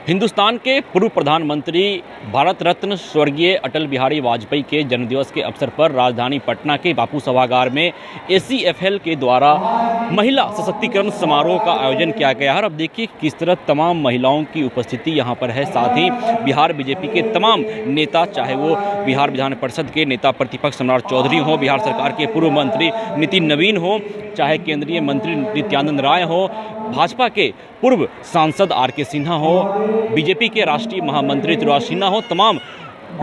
हिंदुस्तान के पूर्व प्रधानमंत्री भारत रत्न स्वर्गीय अटल बिहारी वाजपेयी के जन्मदिवस के अवसर पर राजधानी पटना के बापू सभागार में ACFL के द्वारा महिला सशक्तिकरण समारोह का आयोजन किया गया है। अब देखिए किस तरह तमाम महिलाओं की उपस्थिति यहाँ पर है। साथ ही बिहार बीजेपी के तमाम नेता, चाहे वो बिहार विधान परिषद के नेता प्रतिपक्ष सम्राट चौधरी हो, बिहार सरकार के पूर्व मंत्री नितिन नवीन हो, चाहे केंद्रीय मंत्री नित्यानंद राय हो, भाजपा के पूर्व सांसद RK सिन्हा हो, बीजेपी के राष्ट्रीय महामंत्री त्रिराज सिन्हा हो, तमाम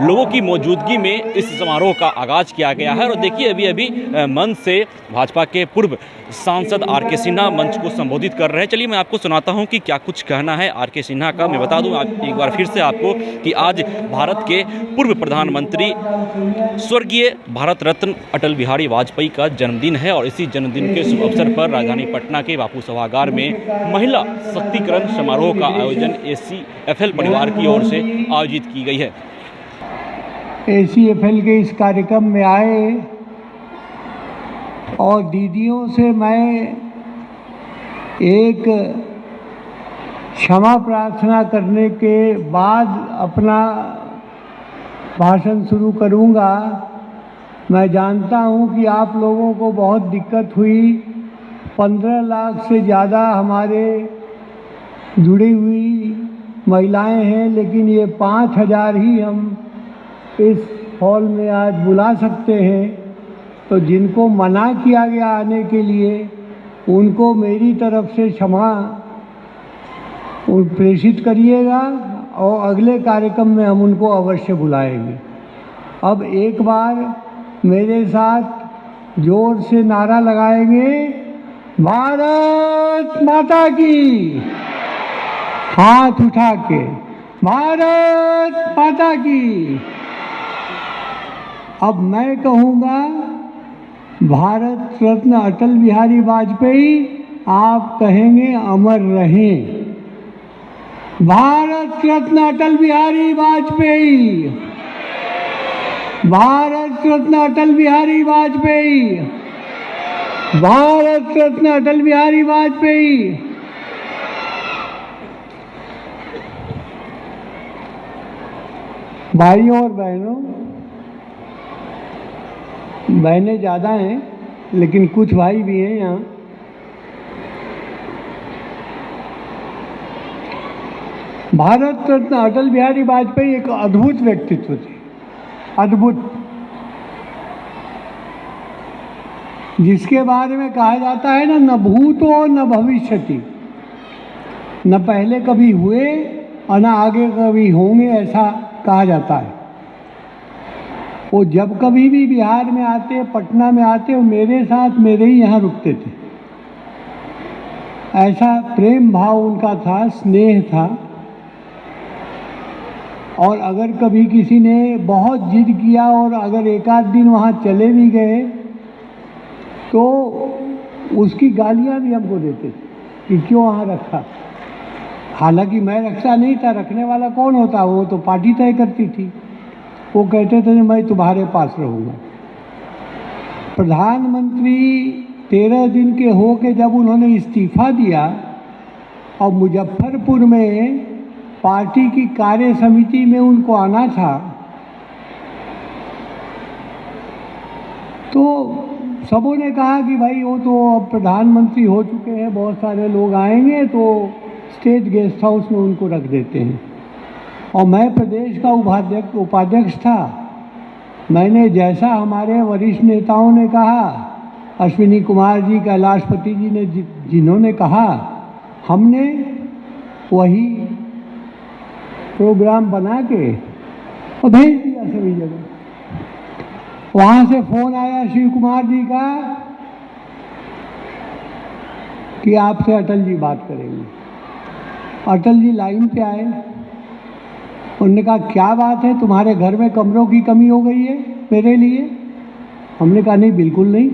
लोगों की मौजूदगी में इस समारोह का आगाज किया गया है। और देखिए अभी मंच से भाजपा के पूर्व सांसद RK सिन्हा मंच को संबोधित कर रहे हैं। चलिए मैं आपको सुनाता हूं कि क्या कुछ कहना है RK सिन्हा का। मैं बता दूं एक बार फिर से आपको कि आज भारत के पूर्व प्रधानमंत्री स्वर्गीय भारत रत्न अटल बिहारी वाजपेयी का जन्मदिन है और इसी जन्मदिन के शुभ अवसर पर राजधानी पटना के बापू सभागार में महिला सशक्तिकरण समारोह का आयोजन ACFL परिवार की ओर से आयोजित की गई है। ACFL के इस कार्यक्रम में आए और दीदियों से मैं एक क्षमा प्रार्थना करने के बाद अपना भाषण शुरू करूंगा। मैं जानता हूं कि आप लोगों को बहुत दिक्कत हुई। 15 लाख से ज़्यादा हमारे जुड़ी हुई महिलाएं हैं, लेकिन ये 5000 ही हम इस हॉल में आज बुला सकते हैं। तो जिनको मना किया गया आने के लिए उनको मेरी तरफ से क्षमा प्रेषित करिएगा और अगले कार्यक्रम में हम उनको अवश्य बुलाएंगे। अब एक बार मेरे साथ जोर से नारा लगाएंगे, भारत माता की, हाथ उठा के, भारत माता की। अब मैं कहूँगा, भारत रत्न अटल बिहारी वाजपेयी, आप कहेंगे अमर रहें। भारत रत्न अटल बिहारी वाजपेयी, भारत रत्न अटल बिहारी वाजपेयी, भारत रत्न अटल बिहारी वाजपेयी। भाइयों और बहनों, बहनें ज़्यादा हैं लेकिन कुछ भाई भी हैं यहाँ। भारत रत्न अटल बिहारी वाजपेयी एक अद्भुत व्यक्तित्व थे, अद्भुत, जिसके बारे में कहा जाता है ना, न भूतो न भविष्यति, न पहले कभी हुए और न आगे कभी होंगे, ऐसा कहा जाता है। वो जब कभी भी बिहार में आते, पटना में आते, वो मेरे साथ मेरे ही यहाँ रुकते थे। ऐसा प्रेम भाव उनका था, स्नेह था। और अगर कभी किसी ने बहुत जिद किया और अगर एक आध दिन वहाँ चले भी गए तो उसकी गालियाँ भी हमको देते थे कि क्यों वहाँ रखा। हालांकि मैं रखता नहीं था, रखने वाला कौन होता, वो तो पार्टी तय करती थी। वो कहते थे मैं तुम्हारे पास रहूँगा। प्रधानमंत्री 13 दिन के हो के जब उन्होंने इस्तीफा दिया और मुजफ्फरपुर में पार्टी की कार्य समिति में उनको आना था, तो सबों ने कहा कि भाई वो तो अब प्रधानमंत्री हो चुके हैं, बहुत सारे लोग आएंगे तो स्टेट गेस्ट हाउस में उनको रख देते हैं। और मैं प्रदेश का उपाध्यक्ष था। मैंने जैसा हमारे वरिष्ठ नेताओं ने कहा, अश्विनी कुमार जी, कैलाशपति जी ने जिन्होंने कहा, हमने वही प्रोग्राम बना के और भेज दिया सभी जगह। वहाँ से फ़ोन आया शिव कुमार जी का कि आपसे अटल जी बात करेंगे। अटल जी लाइन पे आए। उन्होंने कहा क्या बात है, तुम्हारे घर में कमरों की कमी हो गई है मेरे लिए? हमने कहा नहीं, बिल्कुल नहीं।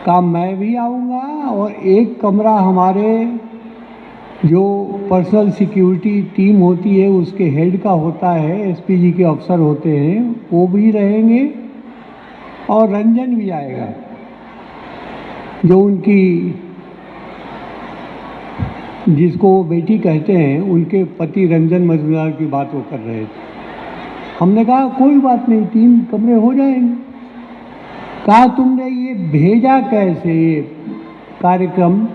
कहा मैं भी आऊँगा और एक कमरा हमारे जो पर्सनल सिक्योरिटी टीम होती है उसके हेड का होता है, SPG के अफसर होते हैं, वो भी रहेंगे और रंजन भी आएगा जो उनकी जिसको वो बेटी कहते हैं, उनके पति रंजन मजूमदार की बात वो कर रहे थे। हमने कहा कोई बात नहीं, 3 कमरे हो जाएंगे। कहा तुमने ये भेजा कैसे ये कार्यक्रम,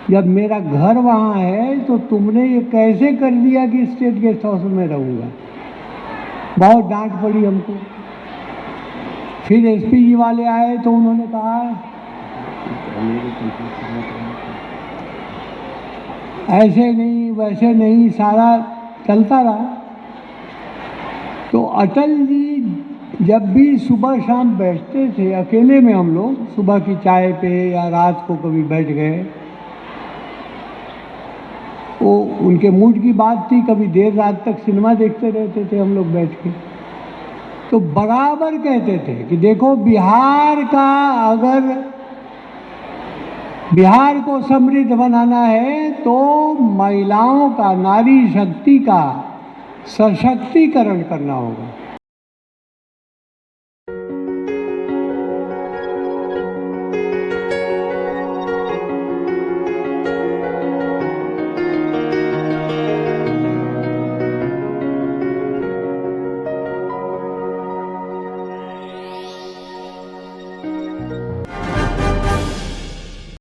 जब मेरा घर वहाँ है, तो तुमने ये कैसे कर दिया कि स्टेट गेस्ट हाउस में रहूँगा। बहुत डांट पड़ी हमको। फिर एसपी जी वाले आए तो उन्होंने कहा ऐसे नहीं वैसे नहीं, सारा चलता रहा। तो अटल जी जब भी सुबह शाम बैठते थे अकेले में, हम लोग सुबह की चाय पे या रात को कभी बैठ गए, वो उनके मूड की बात थी, कभी देर रात तक सिनेमा देखते रहते थे हम लोग बैठ के। तो बराबर कहते थे कि देखो बिहार का, अगर बिहार को समृद्ध बनाना है तो महिलाओं का, नारी शक्ति का सशक्तिकरण करना होगा।